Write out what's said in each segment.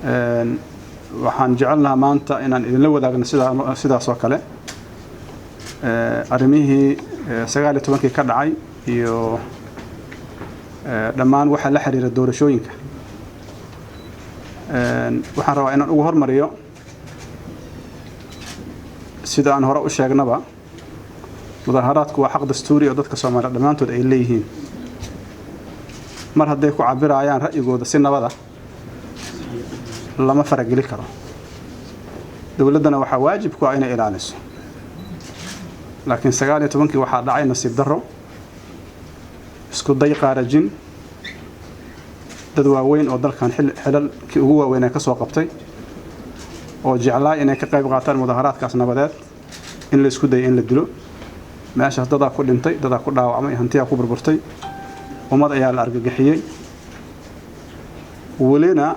waxaan jecelnahay maanta inaan idinla wadaagno sidaas oo kale arrimihii 19 ka dhacay iyo dhammaan waxa la xiriira doorashooyinka waxaan rabaa inaan ugu hormariyo sida aan hore u sheegnaba mudaharaadku waa xaq dastuuri oo dadka Soomaaliyeed dhamaantood ay leeyihiin mar hadday ku cabirayaan ra'yigooda si nabad ah lama farageli karo dawladana waxa waajib ku ah inay ilaaliso laakiin 19 waxa dhacay nasiib darro isku day qaarajin dad waaweyn oo dalkan xilalkii ugu waaweyn ay ka soo qabtay oo jeclaa inay ka qayb qaataan mudaharaadkaas nabadeed in la isku day in la dilo meesha dad ku dhintay dad ku dhaawacmay hantiya ku burburtay ummad ayaa la argagixiyay walina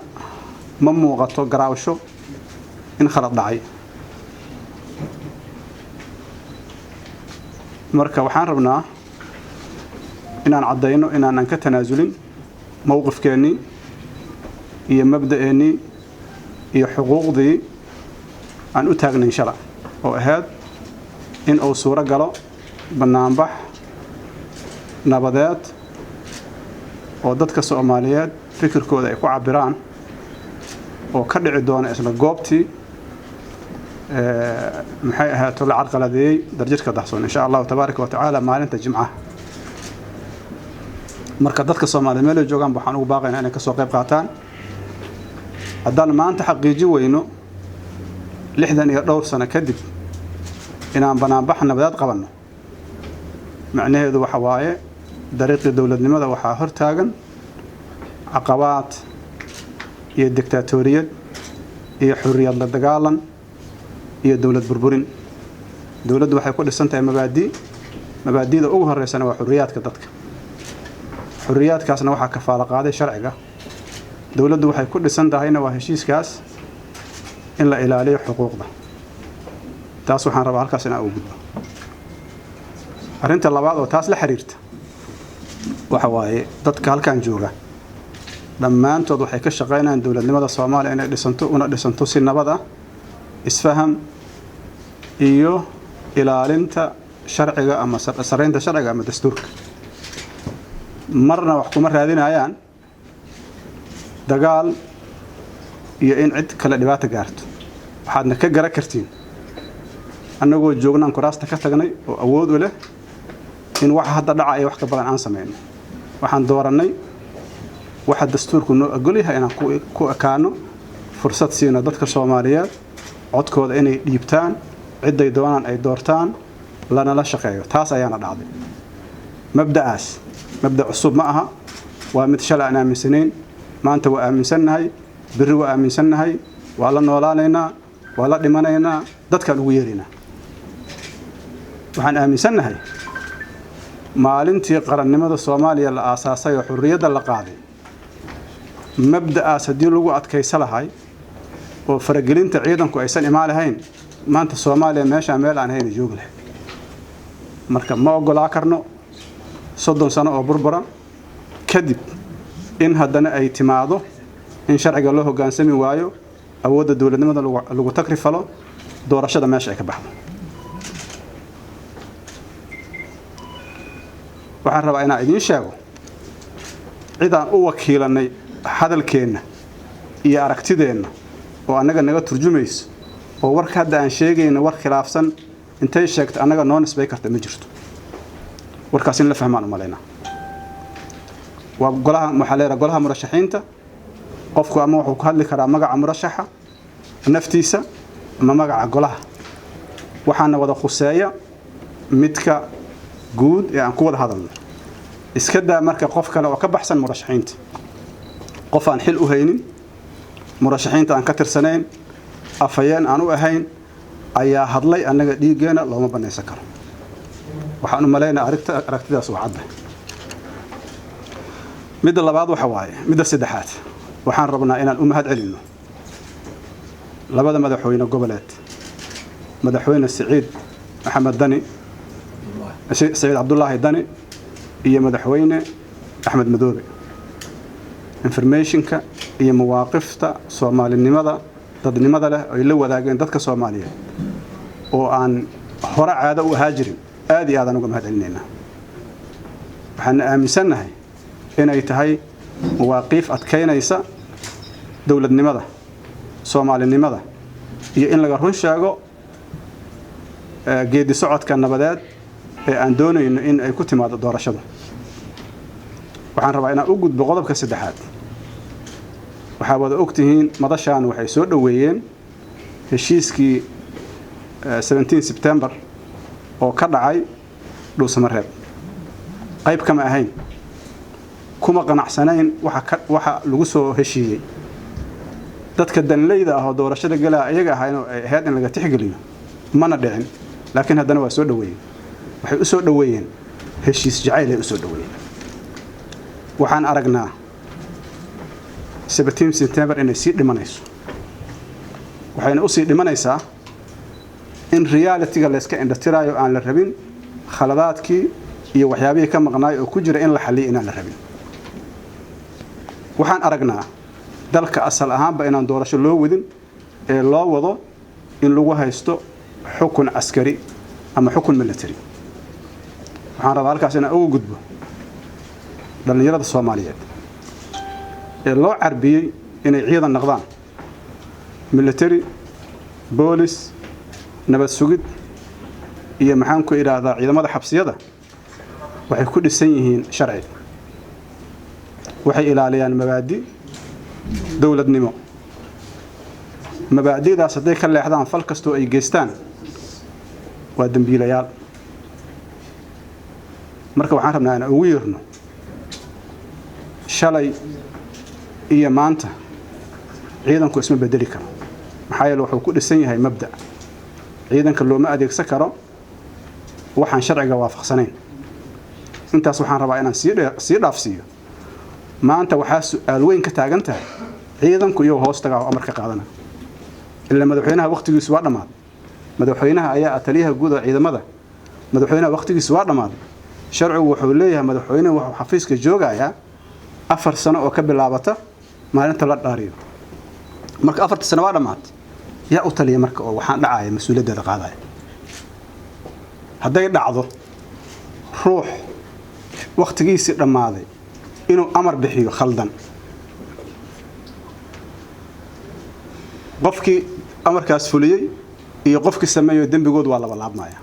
ma muuqato garaawsho in khalad dhacay marka waxaan rabnaa inaan cadeyno inaan ka tanaasulin mowqifkeeni iyo mabda'eeni iyo xuquuqdii aan u taagnay shalay oo ahayd in uu suura galo banaanbax nabadeed oo dadka Soomaaliyeed fikirkooda ay ku cabiraan oo ka dhici doona isla goobtii maxay ahaato la carqaladeeyay darajadka dahsoon insha Allah tabaaraka wa taala maalinta Jimcaha marka dadka Soomaaliyeed meel joogan waxaan ugu baaqaynaa inay ka soo qayb qaataan haddaan maanta xaqiijin weyno 60 iyo dhowr sano kadib inaan banaanbax nabadeed qabanno macnaheedu waxa waaye dariiqii dawladnimada waxa hor taagan caqabaad iyo diktatoriyad iyo xurriyad la dagaalan iyo dawlad burburin dawladdu waxay ku dhisan tahay mabaadiida ugu horeysana waa xurriyadka dadka xurriyadkaasna waxa ka faala qaaday sharciga dawladdu waxay ku dhisan tahayna waa heshiiskaas in la ilaaliyo xuquuqda taas waxaan rabaa halkaas inaan ugu gudbo arinta labaad oo taas la xiriirta waxa waaye dadka halkaan jooga dhammaantood waxay ka shaqeynayaan dawladnimada Soomaaliya inay dhisanto si nabad ah isfaham iyo ilaalinta sharciga ama sareynta sharciga ama dastuurka marna wax kuma raadinayaan dagaal iyo in cid kale dhibaato gaarto waxaadna ka gara kartiin annagoo joognaan kuraasta ka tagnay oo awood u leh in wax hadda dhacay wax ka badan aan sameeyno waxaan dooranay waxa dastuurku noo ogol yahay inaan ku ekaano fursad siino dadka Soomaaliyeed codkooda inay dhiibtaan ciday doonaan ay doortaan lana la shaqeeyo taas ayaana dhacday mabda cusub ma aha waa mid shalay aan aaminsanayn maanta waa aaminsanahay biri waa aaminsanahay waa la noolaanaynaa waa la dhimanaynaa dadkan ugu yeerinaa waxaan aaminsanahay maalintii qarannimada Soomaaliya la aasaasay oo xurriyadda la qaaday mabda'aas hadii lagu adkaysan lahay oo faragelinta ciidanku aysan imaalahayn maanta Soomaaliya meesha meel aan hayna joog leh marka ma ogolaa karno 30 sano oo burbura kadib in haddana ay timaado in sharciga loo hoggaansami waayo awoodda dawladnimada lagu takrifalo doorashada meesha ay ka baxdo waxaan rabaa inaan idin sheego cidaan u wakiilanay hadalkeena iyo aragtideena oo anaga naga turjumayso oo warka hadda aan sheegayno war khilaafsan intay sheegto anaga noo nisbay karta ma jirto warkaas in la fahmaan umaleena waa golaha murashaxiinta qofku ama wuxuu ku hadli karaa magaca murashaxa naftiisa ama magaca golaha waxaana wada khuseeya midka guud ee aan ku wada hadalno iska daa marka qof kale oo ka baxsan murashaxiinta qof aan xil u haynin murashaxiinta aan ka tirsanayn afayeen aan u ahayn ayaa hadlay anaga dhiigeena looma banaysan karo waxaan u maleynaa aragtidaas waa cad mid labaad waxa waaye mid saddexaad waxaan rabnaa inaan u mahad celino labada madaxweyne goboleed madaxweyne Saciid Maxamed Dani Saciid Abdullaahi Dani iyo madaxweyne Axmed Madoobe informationka iyo mawaaqifta Soomaalinimada dadnimada leh ay la wadaageen dadka Soomaaliyeed oo aan hore caado u haajirin aad iyo aad uga mahadcelinaynaa waxaan aaminsanahay inay tahay mawaaqif adkeynaysa dawladnimada Soomaalinimada iyo in laga run sheego geedi socodka nabadeed ee aan doonayno in ay ku timaado doorashada waxaan rabaa inaan u gudbo qodobka saddexaad waxa wada ogtihiin madashaan waxay soo dhaweeyeen heshiiskii 17 September oo ka dhacay Dhuusamareeb qayb kama ahayn kuma qanacsanayn waxa lagu soo heshiiyay dadka danleyda ah oo doorashada galaa iyaga ahayn oo ay ahayd in laga tixgeliyo mana dhicin laakiin haddana waa soo dhaweeyeen waxay u soo dhaweeyeen heshiis jacayl ay u soo dhaweeyeen waxaan aragnaa 17 September inay sii dhimanayso waxayna u sii dhimanaysaa in reality-ga la iska indhatiraayo aan la rabin khaladaadkii iyo waxyaabihii ka maqnaay oo ku jira in la xalliyo inaan la rabin waxaan aragnaa dalka asal ahaanba inaan doorasho loo wadin ee loo wado in lagu haysto xukun askari ama xukun military waxaan rabaa halkaas inaan ugu gudbo dhalinyarada Soomaaliyeed ee loo carbiyay inay ciidan noqdaan military police nabad sugid iyo maxaan ku iraahdaa ciidamada xabsiyada waxay ku dhisan yihiin sharci waxay ilaaliyaan mabaadi dawladnimo mabaadidaas haday ka leexdaan fal kasto ay geystaan waa dambiilayaal marka waxaan rabnaa inaan ugu yeerno shalay iyo maanta ciidanku isma bedeli karo maxaa yeelay wuxuu ku dhisan yahay mabda ciidanka looma adeegsan karo waxaan sharciga waafaqsanayn intaas waxaan rabaa inaan sii dhaafsiyo maanta waxaa su'aal weyn ka taagan tahay ciidanku iyo hoos tagaa oo amarka qaadana illa madaxweynaha waqtigiisu waa dhamaad madaxweynaha ayaa taliyaha guud ee ciidamada madaxweynaha waqtigiisu waa dhamaad sharcigu wuxuu leeyahay madaxweynuhu wuxuu xafiiska joogayaa 4 sano oo ka bilaabata maalinta la dhaariyo marka 4 sano waa dhamaad yaa u taliya marka oo waxaan dhacay mas'uuliyadda qaadaya haday dhacdo ruux waqtigiisa dhamaaday inuu amar bixiyo khaldan qofkii amarkaas fuliyay iyo qofkii sameeyo dambigood waa laba laabmaya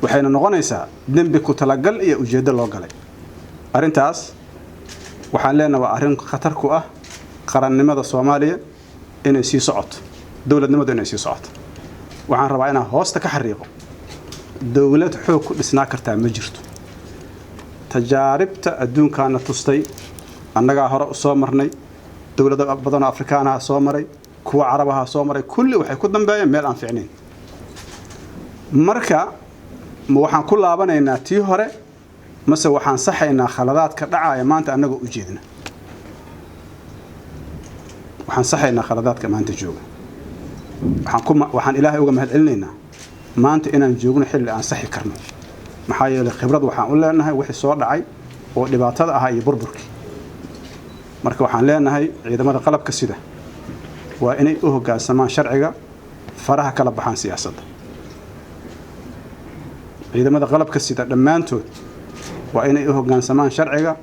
waxayna noqonaysaa dambi ku talagal iyo ujeedo loo galay arintaas waxaan leenahay waa arin khatar ku ah qarannimada Soomaaliya inay sii socoto dawladnimadu inay sii socoto waxaan rabaa inaan hoosta ka xariiqo dawlad xoog ku dhisnaa kartaa ma jirto tajaaribta adduunkaana tustay annaga hore soo marnay dawlado badan oo Afrikaan ah soo maray kuwa Carabaha soo maray kulli waxay ku dambeeyeen meel aan fiicnayn marka waxaan ku laabanaynaa tii hore mase waxaan saxaynaa khaladaadka dhacaya maanta annaga u jeedna waxaan saxaynaa khaladaadka maanta jooga waxaan Ilaahay uga mahadcelinaynaa maanta inaan joogno xilli aan saxi karno maxaa yeelay khibrad waxaan u leenahay wixii soo dhacay oo dhibaatada ah iyo burburkii marka waxaan leenahay ciidamada qalabka sida waa inay u hoggaansamaan sharciga faraha kala baxaan siyaasadda ciidamada qalabka sida dhammaantood waa inay u hoggaansamaan sharciga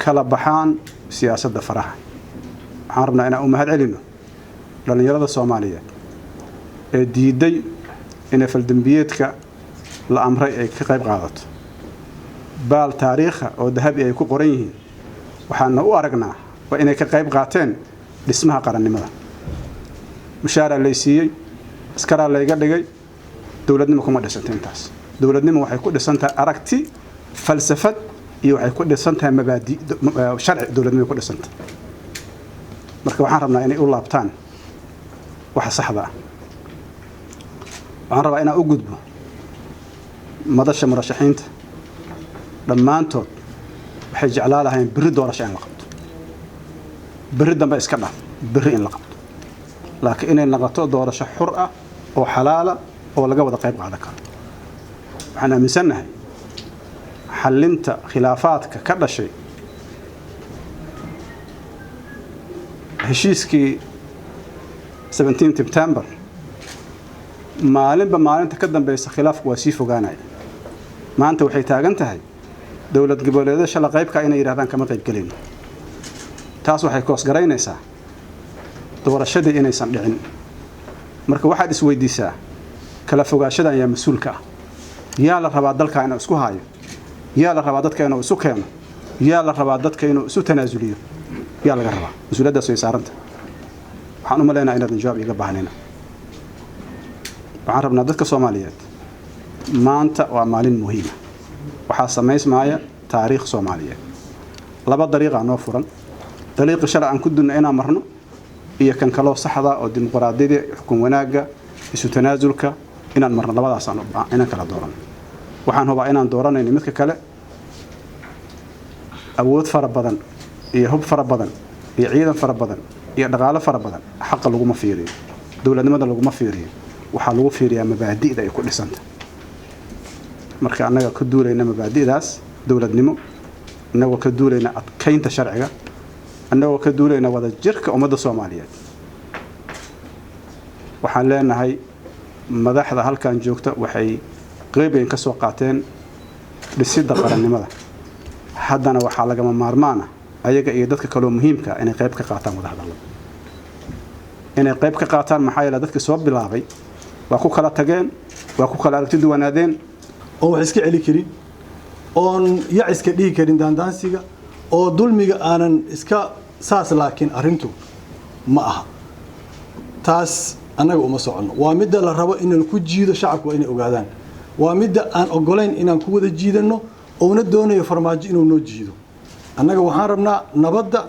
kala baxaan siyaasadda faraha waxaan rabnaa inaan u mahadcelino dhalinyarada Soomaaliyeed ee diiday in faldambiyeedka la amray ay ka qayb qaadato baal taariikha oo dahabi ay ku qoran yihiin waxaana u aragnaa waa inay ka qayb qaateen dhismaha qarannimada mushaara la siiyay askara layga dhigay dawladnimo kuma dhisantay intaas dawladnimo waxay ku dhisantahay aragti falsafad iyo waxay ku dhisantahay mabaadi sharci dawladnimo ku dhisantahay marka waxaan rabnaa inay u laabtaan waxa saxda ah waxaan rabaa inaan u gudbo madasha murashaxiinta dhammaantood waxay jeclaan lahayn biri doorasho in la qabto biri dambe iska dhaaf biri in la qabto laakiin inay noqoto doorasho xur ah oo xalaala oo laga wada qayb qaadan karo waxaan aaminsanahay xallinta khilaafaadka ka dhashay heshiiskii 17 September maalinba maalinta ka dambaysa khilaafku waa sii fogaanaya maanta waxay taagan tahay dawlad goboleedyada shala qaybka inay yiraahdaan kama qayb galin taas waxay koos garaynaysaa doorashadii inaysan dhicin marka waxaad isweydiisaa kala fogaashada ayaa mas'uulka ah yaa la rabaa dalka inuu isku haayo yaa la rabaa dadka inuu isu keeno yaa la rabaa dadka inuu isu tanaasuliyo yaa laga rabaa mas'uuliyaddaas way saaranta waxaan u maleynayaa inaad jawaab iga baahnina waxaan rabnaa dadka Soomaaliyeed maanta waa maalin muhiim ah waxaa sameysmaaya taariikh Soomaaliyeed laba dariiqa noo furan dariiq sharci aan ku dunno inaan marno iyo kan kale oo saxda oo dimuqraadiyada xukun wanaaga isu tanaasulka inaan marno labadaas aan kala dooran waxaan hubaa inaan dooranayno midka kale awood fara badan iyo hub fara badan iyo ciidan fara badan iyo dhaqaale fara badan xaq lagu ma fiiriyo dawladnimada lagu ma fiiriyo waxa lagu fiiriyaa mabaadi'da ay ku dhisanta marka anaga ka duulayna mabaadi'daas dawladnimo anaga ka duulayna adkaynta sharciga anaga ka duulayna wada jirka ummadda Soomaaliyeed waxaan leenahay madaxda halkan joogta waxay qeybayn ka soo qaateen dhisidda qarannimada haddana waxaa lagama maarmaan ah ayaga iyo dadka kale oo muhiimka inay qayb ka qaataan wada hadallada inay qayb ka qaataan maxaa yeelay dadka soo bilaabay waa ku kala tageen waa ku kala aragti duwanaadeen oo wax iska celi karin oon yac iska dhigi karin daandaansiga oo dulmiga aanan iska saas laakiin arintu ma aha taas anaga uma socono waa midda la rabo in ku jiido shacabku inay ogaadaan waa midda aan ogolayn inaan ku wada jiidano oo na doonayo farmaajo inuu noo jiido annaga waxaan rabnaa nabadda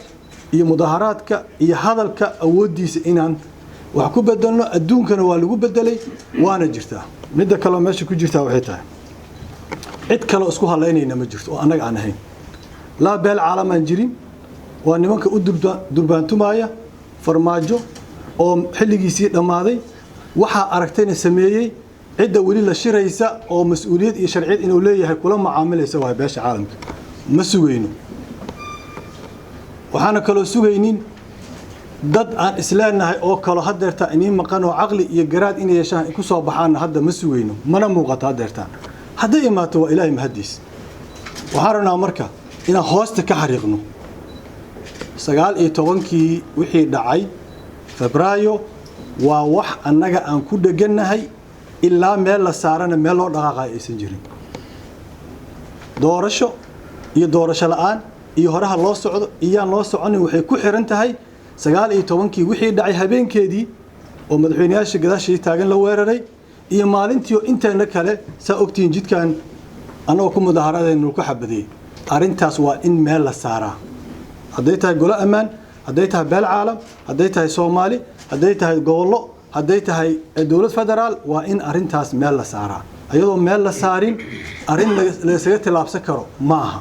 iyo mudaharaadka iyo hadalka awoodiisa inaan wax ku bedelno adduunkana waa lagu bedelay waana jirtaa midda kale meesha ku jirtaa waxay tahay cid kale isku haleynayna ma jirto oo annaga aan ahayn la beel caalaman jirin waa nimanka u durbaantumaya farmaajo oo xilligiisii dhamaaday waxa aragtayna sameeyay cidda wali la shiraysa oo mas'uuliyad iyo sharciyad inuu leeyahay kula macaamilaysa waa beesha caalamka ma sugayno waxaana kale sugaynin dad aan islaanahay oo kale hadeerta inii maqan oo aqli iyo garaad inay yeeshaan ku soo baxaan hadda ma sugayno mana muuqato hadeerta haday imaato waa ilaahay mahadiis waxaan rabnaa marka inaan hoosta ka xariiqno 19kii wixii dhacay Febraayo waa wax annaga aan ku dhaganahay ilaa meel la saarana meel loo dhaqaaqay aysan jirin doorasho iyo doorasho la'aan iyo horaha loo socdo iyaan loo soconin waxay ku xiran tahay 19kii wixii dhacay habeenkeedii oo madaxweynayaasha gadaashii taagan la weeraray iyo maalintii oo inteena kale saa ogtiin jidkan anoo ku mudaharaadaynu ku xabadiyay arintaas waa in meel la saaraa haday tahay golo amaan haday tahay beel caalam haday tahay Soomaali haday tahay gobollo haday tahay dawlad federaal waa in arintaas meel la saaraa ayadoo meel la saarin arin la isaga tilaabsan karo maaha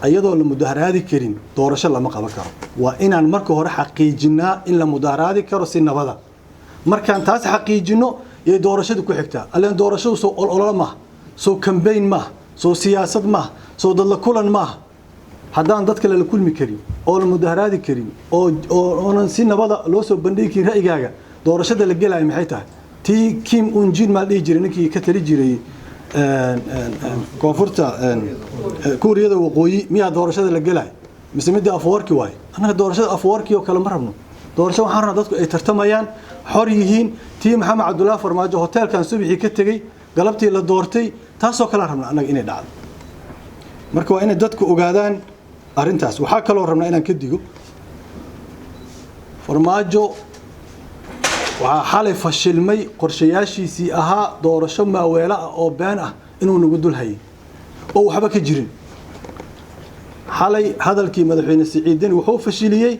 ayadoo la mudaharaadi karin doorasho lama qaban karo waa inaan marka hore xaqiijinaa in la mudaharaadi karo si nabada markaan taas xaqiijino ee doorashadu ku xigtaa aleen doorashadu soo olol ma soo campaign ma soo siyaasad ma soo dad la kulan ma haddaan dadka la kulmi karin oo la mudaharaadi karin oo si nabada loo soo bandhigi karin ra'yigaaga doorashada la galay maxay tahay tii Kim Un-jin ma dhigi jiray ninkii ka tali jiray koonfurta Kuuriyada waqooyi miyaa doorashada la galay mise mid afwarki waay anaga doorashada afwarki oo kala ma rabno doorasho waxaan rabnaa dadku ay tartamayaan xor yihiin tii Maxamed Cabdullaahi Farmaajo hotelkan subaxii ka tagay galabtii la doortay taasoo kala rabnaa anaga inay dhacdo marka waa inay dadku ogaadaan arintaas waxa kale oo rabnaa inaan ka digo Farmaajo waxa xalay fashilmay qorshayaashiisii ahaa doorasho maaweela oo been ah inuu nagu dul hayay oo waxba ka jirin xalay hadalkii madaxweyne Siciidin wuxuu fashiliyay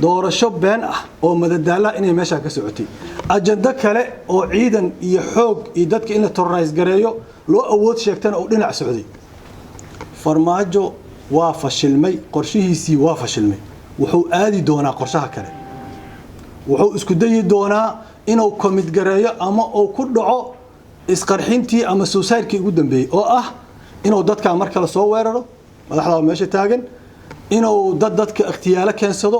doorasho been ah oo madadaala inay meesha ka socotay ajanda kale oo ciidan iyo xoog iyo dadka in la terrorize gareeyo loo awood sheegtana oo dhinac socday Farmaajo waa fashilmay qorshihiisii waa fashilmay wuxuu aadi doonaa qorshaha kale wuxuu isku dayi doonaa inuu commit gareeyo ama uu ku dhaco isqarxintii ama suusayrkii ugu dambeeyay oo ah inuu dadka mar kale soo weeraro madaxda meesha taagan inuu dadka ikhtiyaalo keensado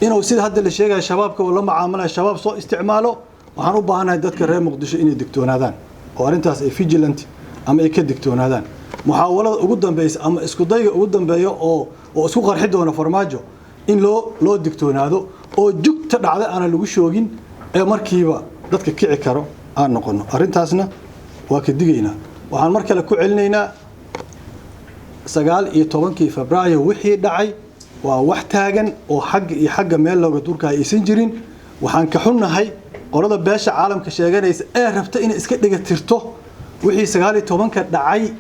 inuu sida hadda la sheegay shabaabka oo la macaamilay shabaab soo isticmaalo waxaan u baahanahay dadka reer Muqdisho inay digtoonaadaan oo arintaas ay vigilant ama ay ka digtoonaadaan muxaawalada ugu dambeeyay ama isku dayga ugu dambeeyo oo isku qarxi doona farmaajo in loo digtoonaado oo jugta dhacday aan lagu shoogin ee markiiba dadka kici karo aan noqono arintaasna waa ka digaynaa waxaan mar kale ku celinaynaa 19 Febraayo wixii dhacay waa wax taagan oo xagga meel looga durka aysan jirin waxaan ka xunnahay qolada beesha caalamka sheeganaysa ee rabta inay iska dhiga tirto wixii 19 ka dhacay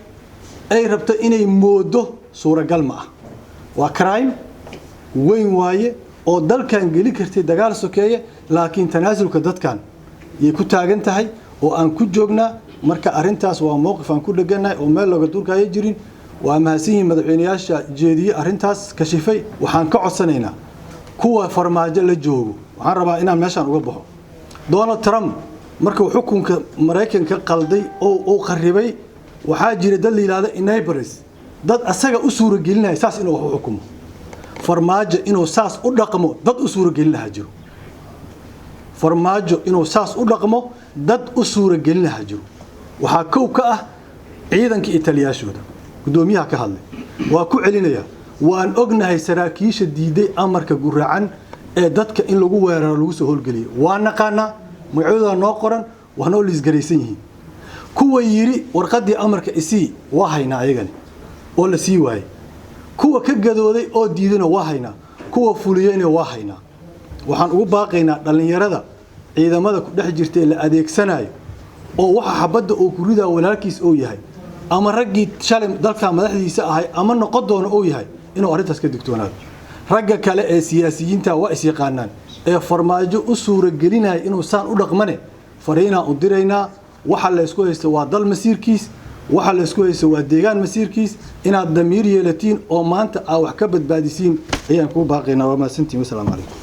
ay rabta inay moodo suuragal ma ah waa crime weyn waaye oo dalkan gali kartay dagaal sokeeye laakiin tanaasulka dadkan ay ku taagan tahay oo aan ku joognaa marka arintaas waa mowqif aan ku dhaganahay oo meel looga durka ay jirin waa mahadsanyihiin madaxweynayaasha jeediyay arintaas ka shifay waxaan ka codsanaynaa kuwa farmaajo la joogo waxaan rabaa inaan meeshan uga baxo Donald Trump markuu xukunka Mareykanka qalday oo qarribay waxaa jira dad liilaada enablers dad asaga u suura gelinaya saas inuu wax xukumo farmaajo inuu saas u dhaqmo dad u suura gelinaha jiro farmaajo inuu saas u dhaqmo dad u suura gelinaha jiro waxa koow ka ah ciidanka Italiyaashooda gudoomiyaha ka hadlay waa ku celinaya waan ognahay saraakiisha diiday amarka guraacan ee dadka in lagu weeraro lagu soo holgaliyo waa naqaana magacooda noo qoran waxna oo lisgareysan yihiin kuwa yiri warqadii amarka isii waa hayna ayagani oo la sii waayay kuwa ka gadooday oo diidana waa hayna kuwa fuliyayna waa hayna waxaan ugu baaqaynaa dhalinyarada ciidamada ku dhex jirtay la adeegsanayo oo waxa xabadda oo ku ridaa walaalkiis oo yahay ama raggii shalay dalka madaxdiisa ahay ama noqon doono oo yahay inuu arintaas ka digtoonaado ragga kale ee siyaasiyiinta waa is yaqaanaan ee farmaajo u suura gelinay inuu saan u dhaqmane fariina u diraynaa waxa la isku haysto waa dal masiirkiis waxa la isku haysto waa deegaan masiirkiis inaad damiir yeelatiin oo maanta wax ka badbaadisiin ayaan ku baaqaynaa waa maasantiin wassalaamu calaykum